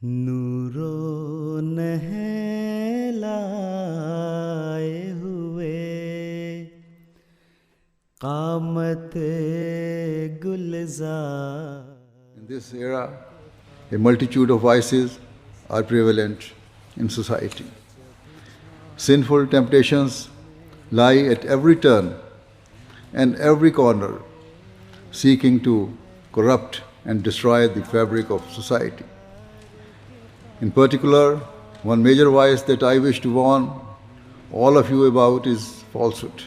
Neuro नहलाए हुए कामत गुलजार. In this era, a multitude of vices are prevalent in society. Sinful temptations lie at every turn and every corner, seeking to corrupt and destroy the fabric of society. In particular, one major vice that I wish to warn all of you about is falsehood.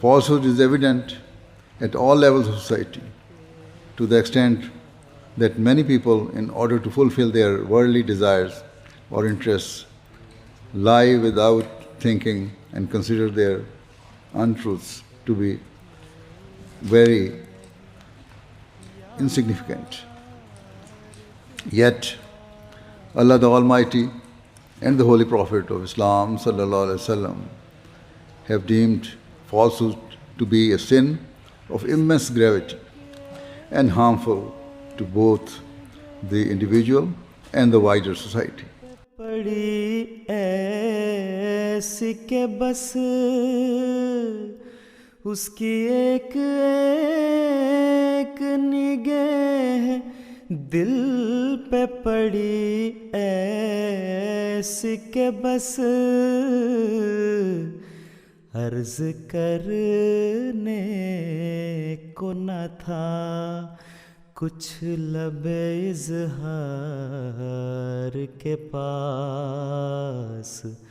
Falsehood is evident at all levels of society, to the extent that many people, in order to fulfill their worldly desires or interests, lie without thinking and consider their untruths to be very insignificant. Yet, Allah the Almighty and the Holy Prophet of Islam sallallahu alaihi wasallam have deemed falsehood to be a sin of immense gravity and harmful to both the individual and the wider society. पड़ी ऐसी के बस उसकी एक एक निगाह दिल पे पड़ी ऐसी के बस अर्ज करने को न था कुछ लबे इज़हार के पास.